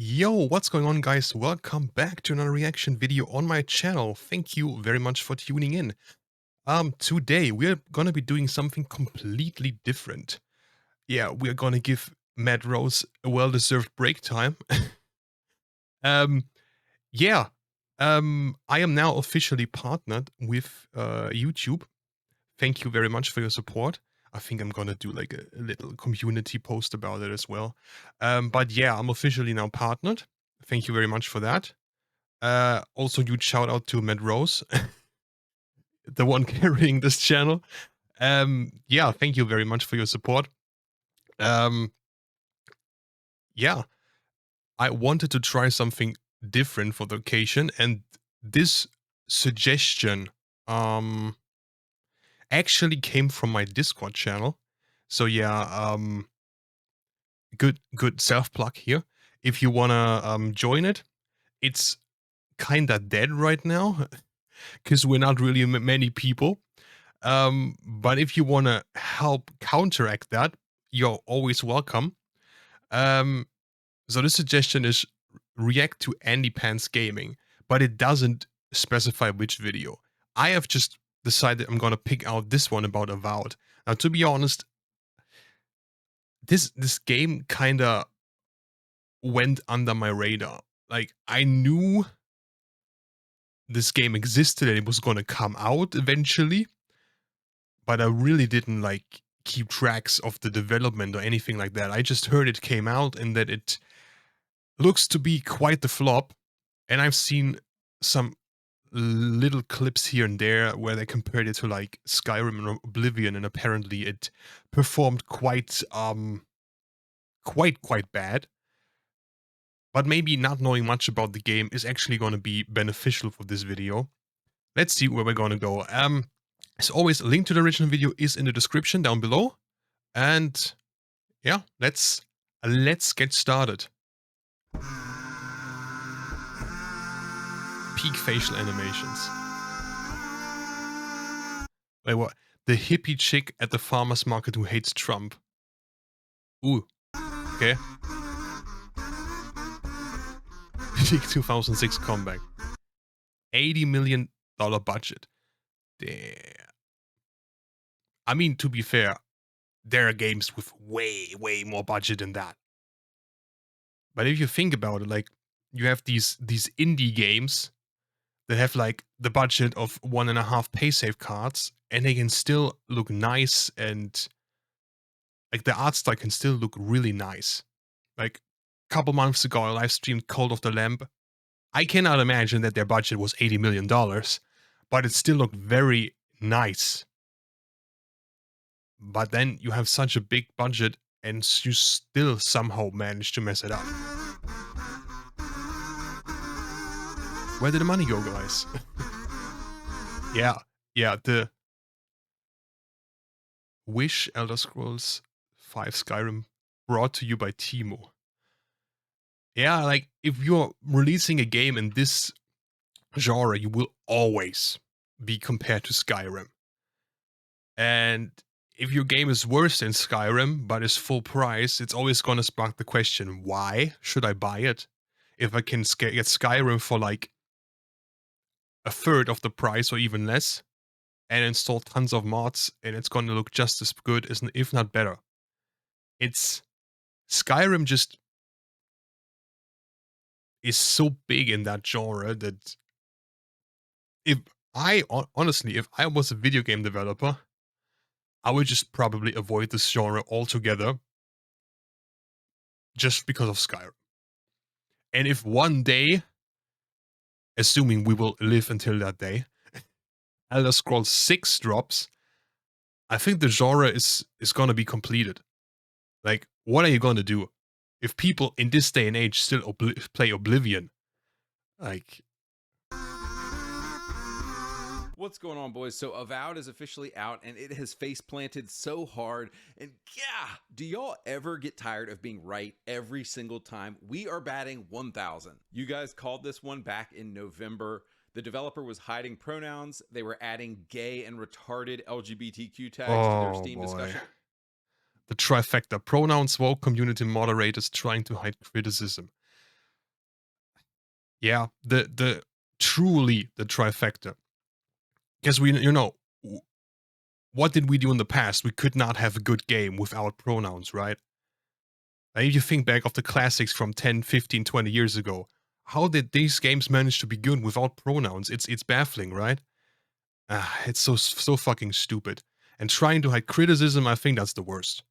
Yo, what's going on, guys? Welcome back to another reaction video on my channel. Thank you very much for tuning in. Today we're gonna be doing something completely different. Yeah, we're gonna give Matt Rose a well-deserved break time. um, yeah, I am now officially partnered with YouTube. Thank you very much for your support. I think I'm gonna do like a little community post about it as well. But yeah, I'm officially now partnered. Thank you very much for that. Also, huge shout out to Matt Rose, the one carrying this channel. Yeah, thank you very much for your support. Um, yeah, I wanted to try something different for the occasion, and this suggestion um actually came from my Discord channel. So yeah, good self plug here. If you wanna join it, it's kinda dead right now because we're not really many people. But if you wanna help counteract that, you're always welcome. Um, so this suggestion is react to AndyPants Gaming, but it doesn't specify which video. I have just decided I'm gonna pick out this one about Avowed. Now, to be honest, this game kinda went under my radar. Like, I knew this game existed and it was gonna come out eventually, but I really didn't like keep tracks of the development or anything like that. I just heard it came out and that it looks to be quite the flop. And I've seen some little clips here and there where they compared it to like Skyrim and Oblivion, and apparently it performed quite bad. But maybe not knowing much about the game is actually going to be beneficial for this video. Let's see where we're going to go. As always, a link to the original video is in the description down below. And yeah, let's get started. Peak facial animations. Wait, what? The hippie chick at the farmer's market who hates Trump. Ooh. Okay. Peak 2006 comeback. $80 million budget. Damn. I mean, to be fair, there are games with way more budget than that. But if you think about it, like, you have these indie games that have like the budget of 1.5 PaySafe cards, and they can still look nice, and like the art style can still look really nice. Like a couple months ago, I live streamed Cult of the Lamb. I cannot imagine that their budget was $80 million, but it still looked very nice. But then you have such a big budget and you still somehow manage to mess it up. Where did the money go, guys? yeah, the Wish Elder Scrolls 5 Skyrim brought to you by Timo. Yeah, like, if you're releasing a game in this genre, you will always be compared to Skyrim. And if your game is worse than Skyrim, but is full price, it's always gonna spark the question, why should I buy it? If I can get Skyrim for like a third of the price or even less, and install tons of mods, and it's gonna look just as good, if not better. It's Skyrim just is so big in that genre that if I honestly, if I was a video game developer, I would just probably avoid this genre altogether just because of Skyrim. And if one day, assuming we will live until that day, Elder Scrolls 6 drops, I think the genre is gonna be completed. Like, what are you gonna do? If people in this day and age still play Oblivion, like... What's going on, boys? So Avowed is officially out, and it has face planted so hard. And yeah, do y'all ever get tired of being right every single time? We are batting 1,000. You guys called this one back in November. The developer was hiding pronouns. They were adding gay and retarded LGBTQ tags to their Steam discussion. The trifecta: pronouns, woke, community moderators trying to hide criticism. Yeah, the truly the trifecta. Because we, what did we do in the past? We could not have a good game without pronouns, right? And if you think back of the classics from 10, 15, 20 years ago, how did these games manage to be good without pronouns? It's baffling, right? It's so fucking stupid. And trying to hide criticism, I think that's the worst.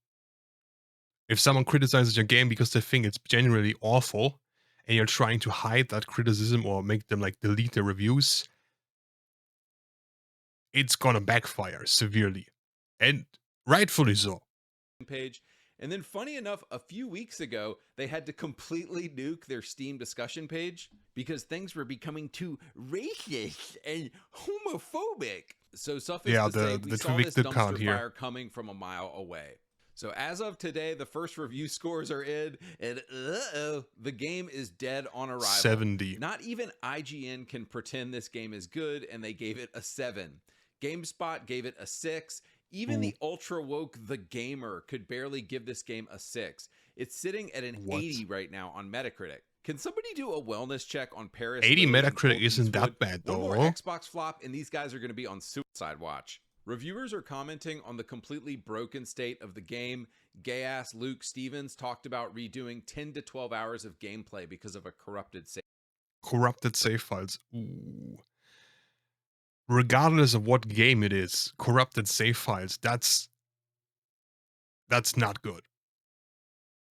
If someone criticizes your game because they think it's genuinely awful, and you're trying to hide that criticism or make them like delete their reviews, it's gonna backfire severely. And rightfully so. Page. And then, funny enough, a few weeks ago, they had to completely nuke their Steam discussion page because things were becoming too racist and homophobic. So, suffice Yeah, to say, the we the saw this convicted count dumpster here. fire coming from a mile away. So, as of today, the first review scores are in, and the game is dead on arrival. 70. Not even IGN can pretend this game is good, and they gave it a 7. GameSpot gave it a 6. Even Ooh, the ultra woke The Gamer could barely give this game a 6. It's sitting at an what? 80 right now on Metacritic. Can somebody do a wellness check on Paris 80 Lilly and Metacritic Colt isn't Eastwood? that bad One more though. Xbox flop, and these guys are going to be on suicide watch. Reviewers are commenting on the completely broken state of the game. Gay ass Luke Stevens talked about redoing 10 to 12 hours of gameplay because of a corrupted save. Corrupted save files. Ooh. Regardless of what game it is, corrupted save files, that's not good.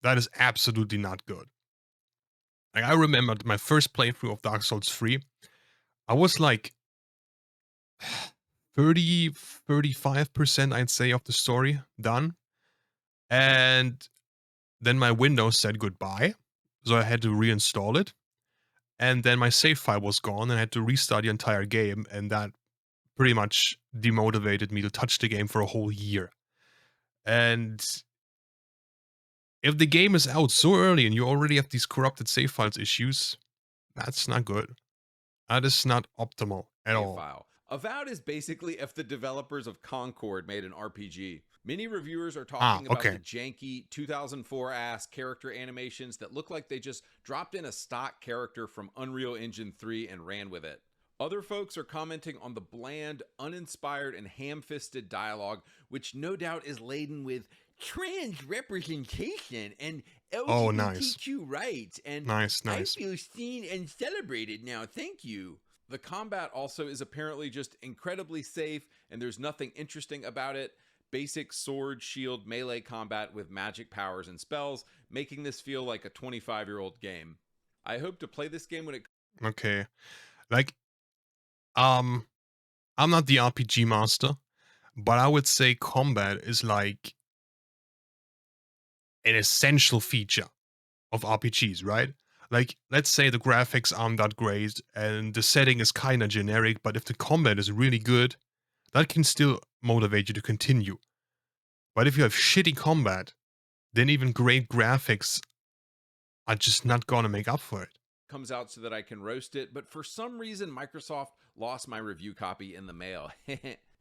That is absolutely not good. Like, I remember my first playthrough of Dark Souls 3, I was like 30, 35%, I'd say, of the story done. And then my Windows said goodbye. So I had to reinstall it. And then my save file was gone and I had to restart the entire game. And that pretty much demotivated me to touch the game for a whole year. And if the game is out so early and you already have these corrupted save files issues, that's not good. That is not optimal at all. File. Avowed is basically if the developers of Concord made an RPG. Many reviewers are Ah, talking about the okay. janky 2004 ass character animations that look like they just dropped in a stock character from Unreal Engine 3 and ran with it. Other folks are commenting on the bland, uninspired, and ham fisted dialogue, which no doubt is laden with trans representation and Oh, nice. LGBTQ rights, and Nice, I nice. feel seen and celebrated now, thank you. The combat also is apparently just incredibly safe, and there's nothing interesting about it. Basic sword, shield, melee combat with magic powers and spells, making this feel like a 25-year-old game. I hope to play this game when it Okay. Like, um, I'm not the RPG master, but I would say combat is like an essential feature of RPGs, right? Like, let's say the graphics aren't that great and the setting is kind of generic, but if the combat is really good, that can still motivate you to continue. But if you have shitty combat, then even great graphics are just not gonna make up for it. comes out so that I can roast it, but for some reason, Microsoft lost my review copy in the mail.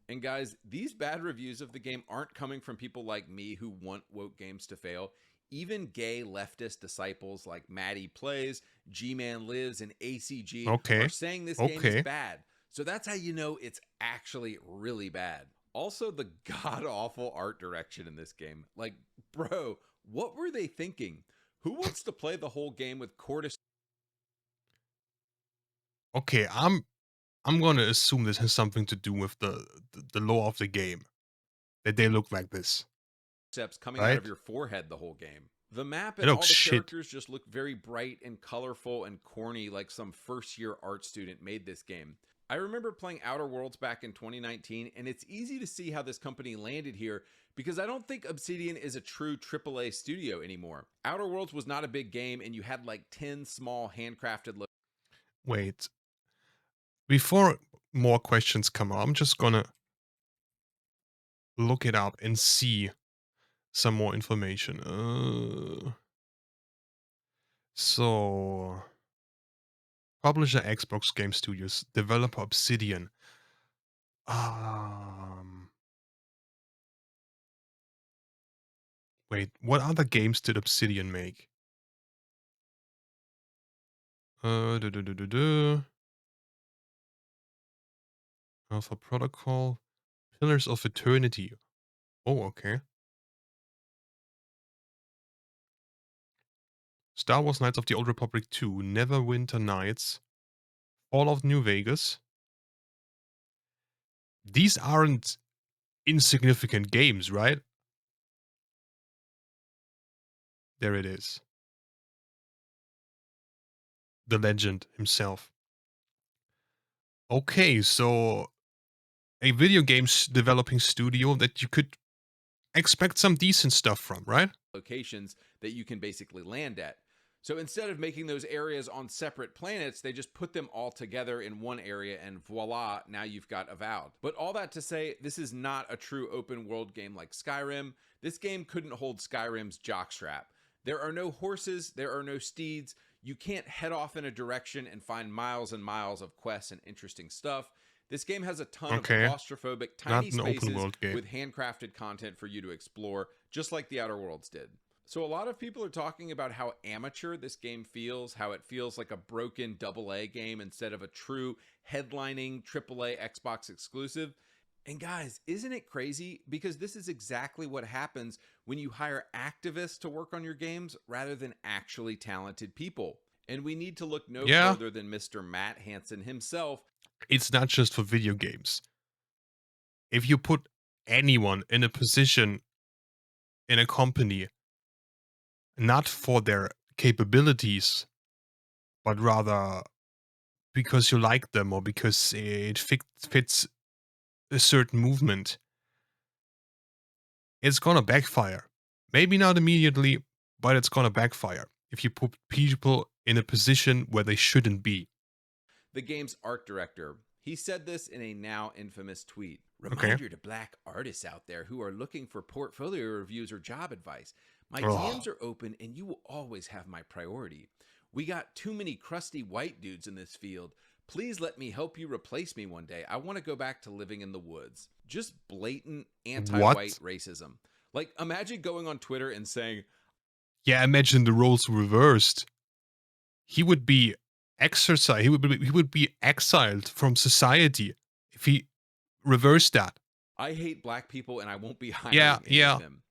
And guys, these bad reviews of the game aren't coming from people like me who want woke games to fail. Even gay leftist disciples like Maddie Plays, G Man Lives, and ACG are Okay. saying this game is Okay. bad. So that's how you know it's actually really bad. Also, the god awful art direction in this game. Like, bro, what were they thinking? Who wants to play the whole game with cortis Okay, I'm gonna assume this has something to do with the lore of the game. That they look like this, steps coming out of right? your forehead the whole game? The map It and looks all the shit. characters just look very bright and colorful and corny, like some first year art student made this game. I remember playing Outer Worlds back in 2019, and it's easy to see how this company landed here because I don't think Obsidian is a true AAA studio anymore. Outer Worlds was not a big game, and you had like 10 small handcrafted Wait, before more questions come up, I'm just gonna look it up and see some more information. So publisher Xbox Game Studios, developer Obsidian. Um, Wait, what other games did Obsidian make? duh, duh, duh, duh, duh. Alpha Protocol. Pillars of Eternity. Oh, okay. Star Wars Knights of the Old Republic 2. Neverwinter Nights. Fall of New Vegas. These aren't insignificant games, right? There it is. The legend himself. Okay, so a video games developing studio that you could expect some decent stuff from, right? locations that you can basically land at. So instead of making those areas on separate planets, they just put them all together in one area and voila, now you've got Avowed. But all that to say, this is not a true open world game like Skyrim. This game couldn't hold Skyrim's jockstrap. There are no horses, there are no steeds. You can't head off in a direction and find miles and miles of quests and interesting stuff. This game has a ton of Okay. claustrophobic, tiny Not an open spaces world game. with handcrafted content for you to explore, just like the Outer Worlds did. So a lot of people are talking about how amateur this game feels, how it feels like a broken AA game instead of a true headlining AAA Xbox exclusive. And guys, isn't it crazy? Because this is exactly what happens when you hire activists to work on your games rather than actually talented people. And we need to look no Yeah, further than Mr. Matt Hansen himself. it's not just for video games. If you put anyone in a position in a company, not for their capabilities, but rather because you like them or because it fits a certain movement, it's gonna backfire. Maybe not immediately, but it's gonna backfire if you put people in a position where they shouldn't be. The game's art director. He said this in a now infamous tweet. Okay. Reminder to black artists out there who are looking for portfolio reviews or job advice. My Oh, DMs are open and you will always have my priority. We got too many crusty white dudes in this field. Please let me help you replace me one day. I want to go back to living in the woods. Just blatant anti white what? racism. Like, imagine going on Twitter and saying, Yeah, imagine the roles reversed. He would be exercised. He would be exiled from society if he reversed that. I hate black people and I won't be Yeah, hiring any of yeah, them.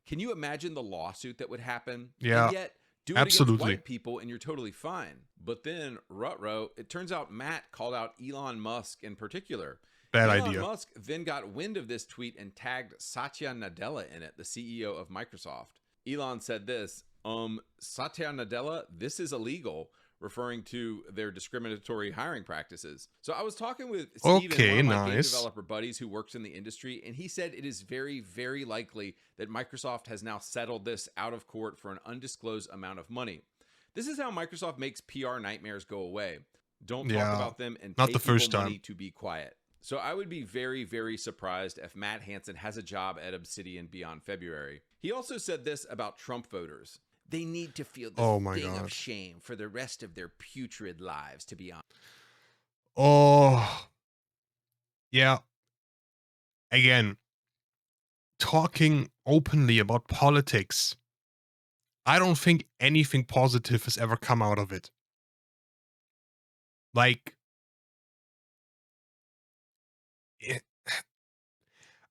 Can you imagine the lawsuit that would happen? And yeah, yet, do it against absolutely. white people and you're totally fine. But then, Rutro, it turns out Matt called out Elon Musk in particular. Bad Elon idea. Musk then got wind of this tweet and tagged Satya Nadella in it, the CEO of Microsoft. Elon said this, Satya Nadella, this is illegal, referring to their discriminatory hiring practices. So I was talking with Steven, one Okay, of my game nice. developer buddies who works in the industry, and he said it is very, very likely that Microsoft has now settled this out of court for an undisclosed amount of money. This is how Microsoft makes PR nightmares go away. Don't talk Yeah, about them and not pay the people first money time. to be quiet. So I would be very, very surprised if Matt Hansen has a job at Obsidian beyond February. He also said this about Trump voters. They need to feel the Oh my sting of god. shame for the rest of their putrid lives, to be honest. Oh, yeah. Again, talking openly about politics. I don't think anything positive has ever come out of it. Like, eh,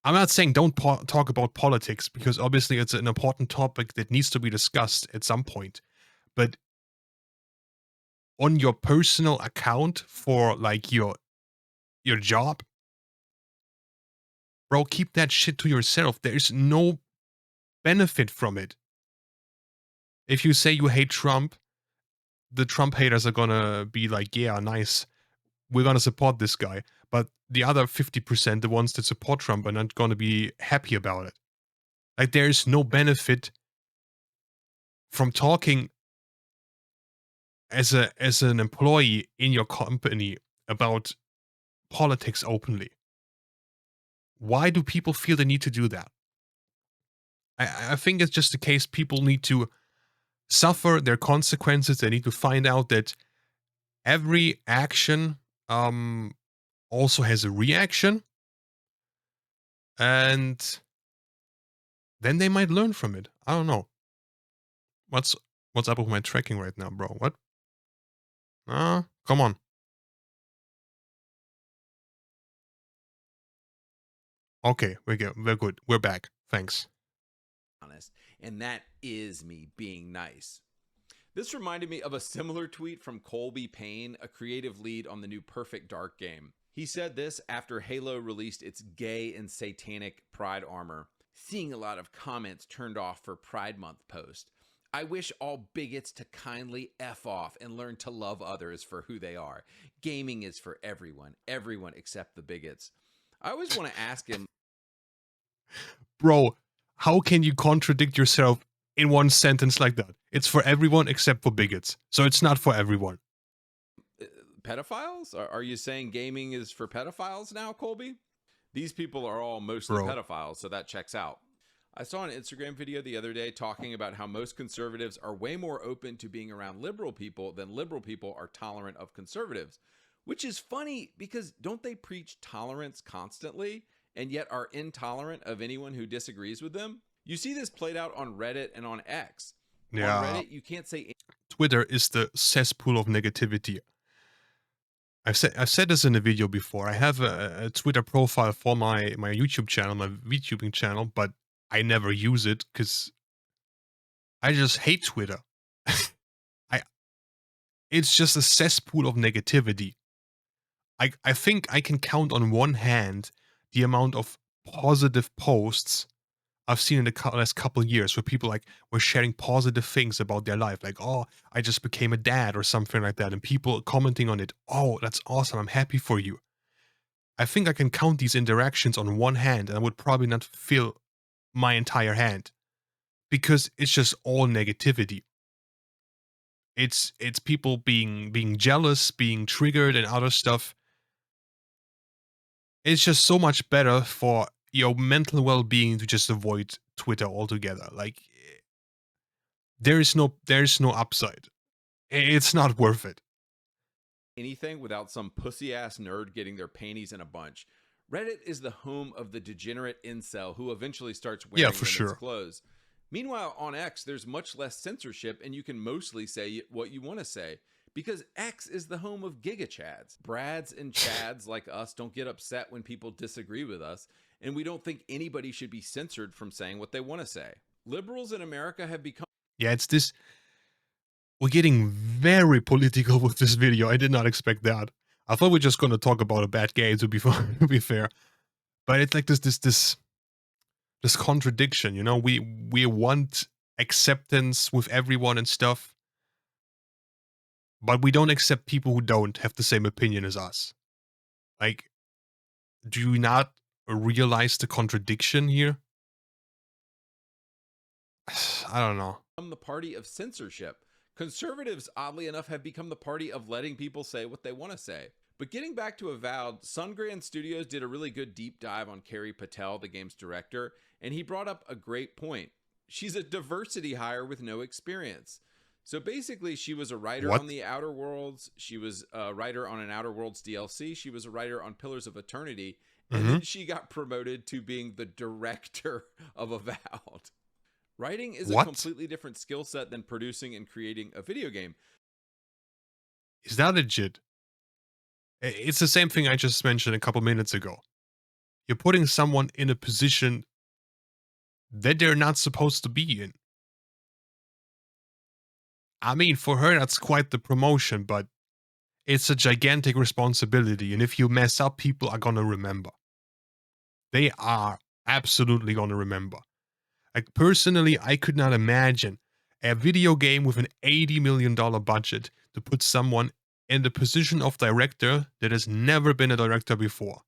I'm not saying don't talk about politics because obviously it's an important topic that needs to be discussed at some point. But on your personal account for like your job, bro, keep that shit to yourself. There's no benefit from it. If you say you hate Trump, the Trump haters are gonna be like, yeah, nice. We're gonna support this guy. But the other 50%, the ones that support Trump, are not gonna be happy about it. Like there's no benefit from talking as an employee in your company about politics openly. Why do people feel the need to do that? I think it's just the case people need to suffer their consequences. They need to find out that every action also has a reaction, and then they might learn from it. I don't know. What's what's up with my tracking right now, bro? What? Come on. Okay, we're good. We're back. Thanks. Honest, and that is me being nice. This reminded me of a similar tweet from Colby Payne, a creative lead on the new Perfect Dark game. He said this after Halo released its gay and satanic Pride armor. Seeing a lot of comments turned off for Pride Month post. I wish all bigots to kindly F off and learn to love others for who they are. Gaming is for everyone, everyone except the bigots. I always want to ask him, Bro, how can you contradict yourself in one sentence like that? It's for everyone except for bigots. So it's not for everyone. pedophiles? Are you saying gaming is for pedophiles now, Colby? These people are all mostly Bro. pedophiles, so that checks out. I saw an Instagram video the other day talking about how most conservatives are way more open to being around liberal people than liberal people are tolerant of conservatives, which is funny because don't they preach tolerance constantly and yet are intolerant of anyone who disagrees with them? You see this played out on Reddit and on X. On Yeah. Reddit, you can't say Twitter is the cesspool of negativity. I've said this in a video before. I have a Twitter profile for my YouTube channel, my VTubing channel, but I never use it because I just hate Twitter. I It's just a cesspool of negativity. I think I can count on one hand the amount of positive posts I've seen in the last couple of years where people like were sharing positive things about their life, like, "Oh, I just became a dad," or something like that, and people commenting on it, "Oh, that's awesome! I'm happy for you." I think I can count these interactions on one hand, and I would probably not fill my entire hand because it's just all negativity. It's people being jealous, being triggered, and other stuff. It's just so much better for your mental well-being to just avoid Twitter altogether. Like there's no upside. It's not worth it. anything without some pussy ass nerd getting their panties in a bunch. Reddit is the home of the degenerate incel who eventually starts Yeah, wearing for women's sure. clothes. Meanwhile, on X, there's much less censorship and you can mostly say what you want to say because X is the home of gigachads. Brads and chads like us don't get upset when people disagree with us, and we don't think anybody should be censored from saying what they want to say. Liberals in America have become Yeah, it's this. We're getting very political with this video. I did not expect that. I thought we are just gonna talk about a bad game to be to be fair, but it's like this contradiction. You know, we want acceptance with everyone and stuff, but we don't accept people who don't have the same opinion as us. Like, do you not realize the contradiction here? I don't know. the party of censorship. Conservatives, oddly enough, have become the party of letting people say what they want to say. But getting back to Avowed, Sungran Studios did a really good deep dive on Carrie Patel, the game's director, and he brought up a great point. She's a diversity hire with no experience. So basically, she was a writer on What? the Outer Worlds, she was a writer on an Outer Worlds DLC, she was a writer on Pillars of Eternity, and Mm-hmm. then she got promoted to being the director of Avowed. Writing is a What? completely different skill set than producing and creating a video game. Is that legit? It's the same thing I just mentioned a couple minutes ago. You're putting someone in a position that they're not supposed to be in. I mean, for her, that's quite the promotion, but it's a gigantic responsibility. And if you mess up, people are going to remember. They are absolutely going to remember. Like, personally, I could not imagine a video game with an $80 million budget to put someone in the position of director that has never been a director before.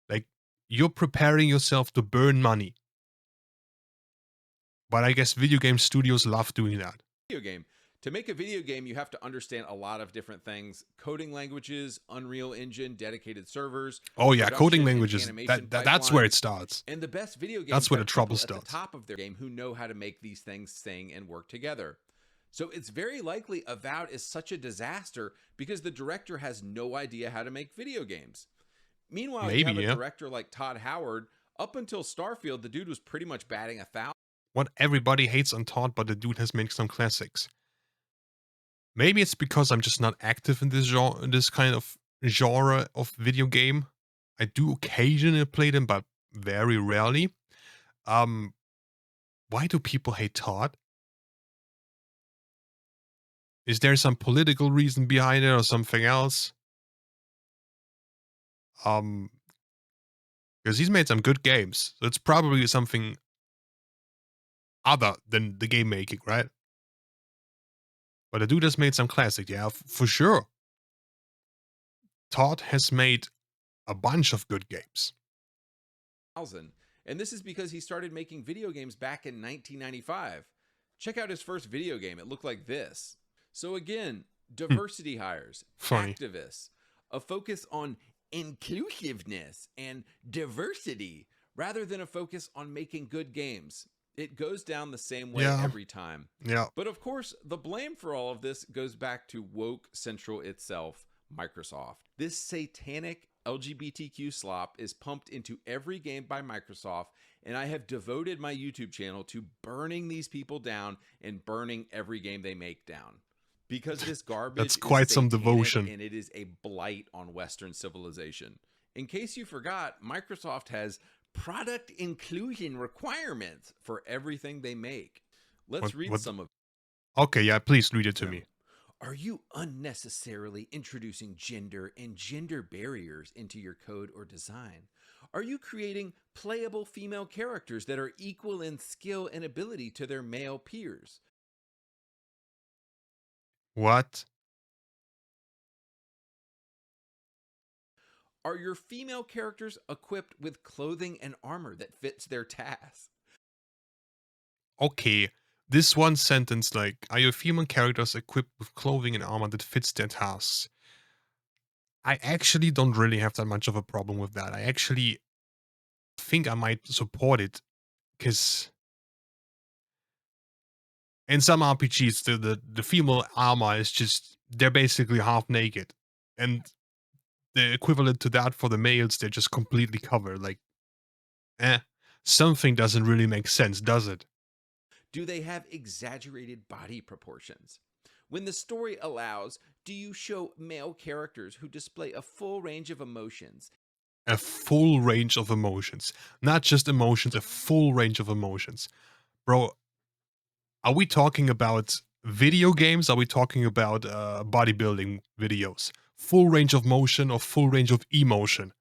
Like, you're preparing yourself to burn money. But I guess video game studios love doing that. Video game. To make a video game, you have to understand a lot of different things: coding languages, Unreal Engine, dedicated servers, Oh yeah, coding production and languages. animation That's where it pipelines. starts. And the best video That's games where the have trouble people at the starts. top of their game who know how to make these things sing and work together. So it's very likely Avowed is such a disaster because the director has no idea how to make video games. Meanwhile, you Maybe, have a yeah. director like Todd Howard. Up until Starfield, the dude was pretty much batting 1,000. What everybody hates on Todd, but the dude has made some classics. Maybe it's because I'm just not active in this genre, in this kind of genre of video game. I do occasionally play them, but very rarely. Um, why do people hate Todd? Is there some political reason behind it or something else? Um, because he's made some good games, so it's probably something other than the game making, right? But the dude has made some classic, yeah, for sure. Todd has made a bunch of good games. And this is because he started making video games back in 1995. Check out his first video game. It looked like this. So again, Hmm, diversity hires, funny. activists, a focus on inclusiveness and diversity rather than a focus on making good games. It goes down the same way Yeah, every time. yeah. But of course, the blame for all of this goes back to woke central itself, Microsoft. This satanic LGBTQ slop is pumped into every game by Microsoft, and I have devoted my YouTube channel to burning these people down and burning every game they make down. Because this That's garbage is quite some satanic devotion. and it is a blight on Western civilization. In case you forgot, Microsoft has product inclusion requirements for everything they make. What? Let's read What? some of Okay, yeah. Please read it to me. them. Are you unnecessarily introducing gender and gender barriers into your code or design? Are you creating playable female characters that are equal in skill and ability to their male peers? What? Are your female characters equipped with clothing and armor that fits their task? Okay. This one sentence, like, are your female characters equipped with clothing and armor that fits their tasks? I actually don't really have that much of a problem with that. I actually think I might support it because in some RPGs, the female armor is just they're basically half naked, and the equivalent to that for the males, they're just completely covered. Like, eh, something doesn't really make sense, does it? Do they have exaggerated body proportions? When the story allows, do you show male characters who display a full range of emotions? A full range of emotions, not just emotions, a full range of emotions, bro. Are we talking about video games? Are we talking about bodybuilding videos? Full range of motion or full range of emotion?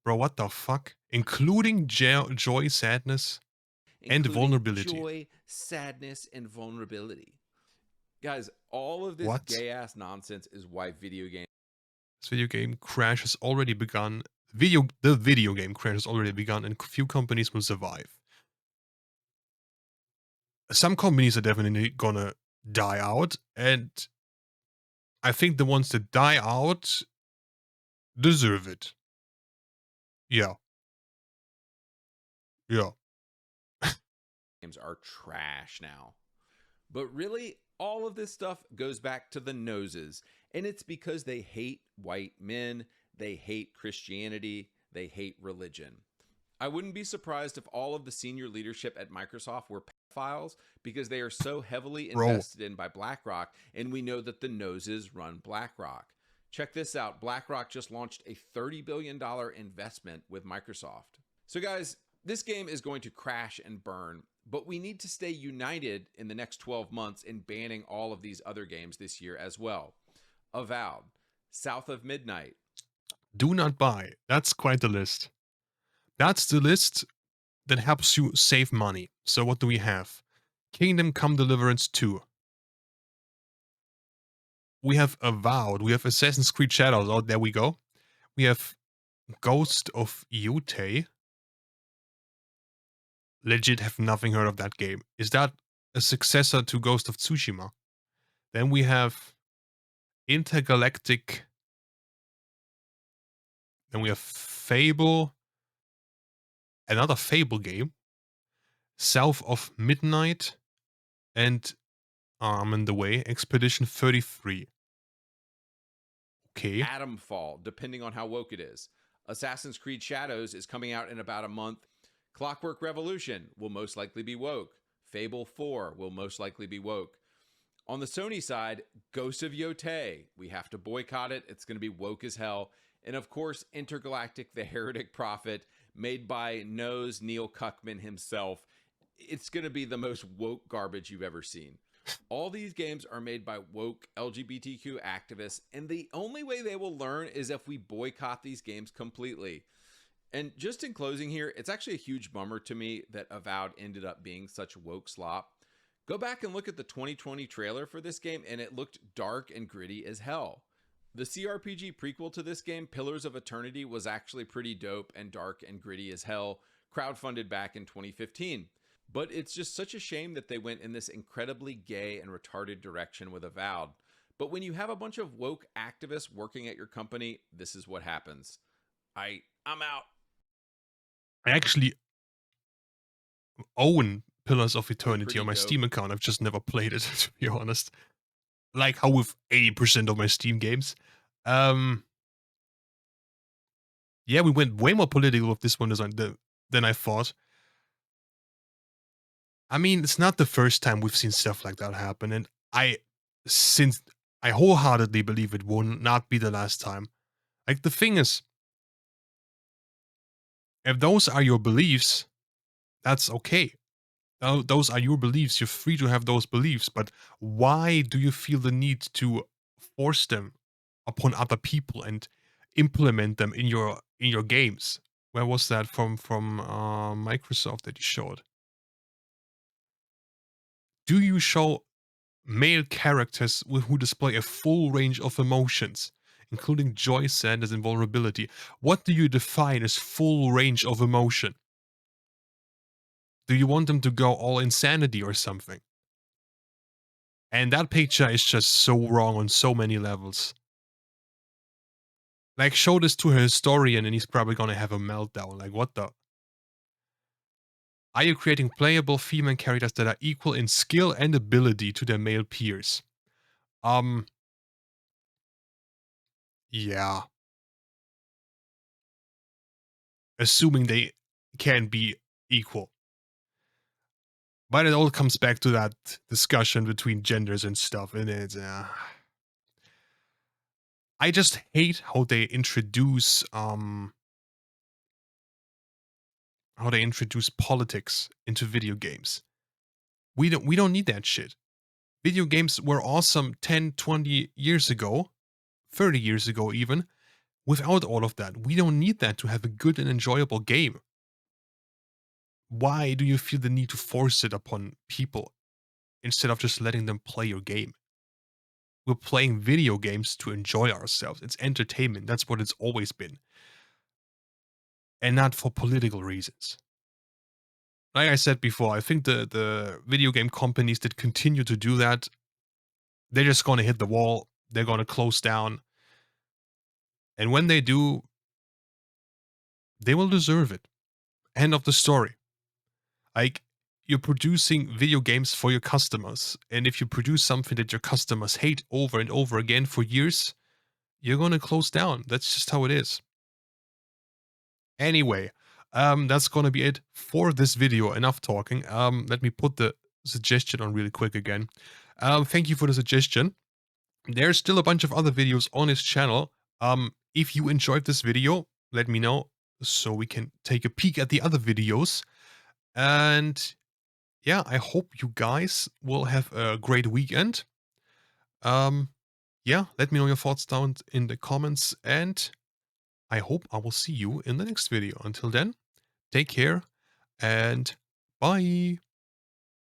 Bro, what the fuck? Including joy, sadness, and Including vulnerability. joy, sadness, and vulnerability. Guys, all of this What? gay ass nonsense is why video games This video game crash has already begun. The video game crash has already begun, and few companies will survive. Some companies are definitely gonna die out, and I think the ones that die out deserve it. Yeah, yeah. are trash now. But really, all of this stuff goes back to the noses. And it's because they hate white men, they hate Christianity, they hate religion. I wouldn't be surprised if all of the senior leadership at Microsoft were pedophiles because they are so heavily Bro, invested in by BlackRock, and we know that the noses run BlackRock. Check this out. BlackRock just launched a $30 billion investment with Microsoft. So, guys, this game is going to crash and burn, but we need to stay united in the next 12 months in banning all of these other games this year as well. Avowed, South of Midnight, do not buy. That's quite the list. That's the list that helps you save money. So what do we have? Kingdom Come Deliverance 2. We have Avowed. We have Assassin's Creed Shadows. Oh, there we go. We have Ghost of Yute. Legit have nothing heard of that game. Is that a successor to Ghost of Tsushima? Then we have Intergalactic. Then we have Fable. Another Fable game. South of Midnight. And I'm in the way. Expedition 33. Okay. Atomfall, depending on how woke it is. Assassin's Creed Shadows is coming out in about a month. Clockwork Revolution will most likely be woke. Fable 4 will most likely be woke. On the Sony side, Ghost of Yotei. We have to boycott it. It's going to be woke as hell. And of course, Intergalactic, the Heretic Prophet, made by Nose Neil Cuckman himself. It's going to be the most woke garbage you've ever seen. All these games are made by woke LGBTQ activists, and the only way they will learn is if we boycott these games completely. And just in closing here, it's actually a huge bummer to me that Avowed ended up being such woke slop. Go back and look at the 2020 trailer for this game, and it looked dark and gritty as hell. The CRPG prequel to this game, Pillars of Eternity, was actually pretty dope and dark and gritty as hell, crowdfunded back in 2015. But it's just such a shame that they went in this incredibly gay and retarded direction with Avowed. But when you have a bunch of woke activists working at your company, this is what happens. I'm out. I actually own Pillars of Eternity pretty on my dope. Steam account. I've just never played it, to be honest. Like how with 80% of my Steam games. Yeah, we went way more political with this one than I thought. I mean, it's not the first time we've seen stuff like that happen, and I wholeheartedly believe it will not be the last time. Like, the thing is, if those are your beliefs, that's okay. Those are your beliefs. You're free to have those beliefs, but why do you feel the need to force them upon other people and implement them in your games? Where was that from Microsoft that you showed? Do you show male characters who display a full range of emotions, including joy, sadness, and vulnerability? What do you define as full range of emotion? Do you want them to go all insanity or something? And that picture is just so wrong on so many levels. Like, show this to a historian and he's probably gonna have a meltdown. Like, what the? Are you creating playable female characters that are equal in skill and ability to their male peers? Yeah. Assuming they can be equal. But it all comes back to that discussion between genders and stuff, and it's I just hate how they introduce politics into video games. We don't need that shit. Video games were awesome 10, 20 years ago, 30 years ago even, without all of that. We don't need that to have a good and enjoyable game. Why do you feel the need to force it upon people instead of just letting them play your game? We're playing video games to enjoy ourselves. It's entertainment. That's what it's always been. And not for political reasons. Like I said before, I think the video game companies that continue to do that, they're just going to hit the wall. They're going to close down. And when they do, they will deserve it. End of the story. Like, you're producing video games for your customers. And if you produce something that your customers hate over and over again for years, you're going to close down. That's just how it is. Anyway, that's going to be it for this video. Enough talking. Let me put the suggestion on really quick again. Thank you for the suggestion. There's still a bunch of other videos on his channel. If you enjoyed this video, let me know so we can take a peek at the other videos. And yeah, I hope you guys will have a great weekend. Yeah, let me know your thoughts down in the comments, and I hope I will see you in the next video. Until then, take care and bye.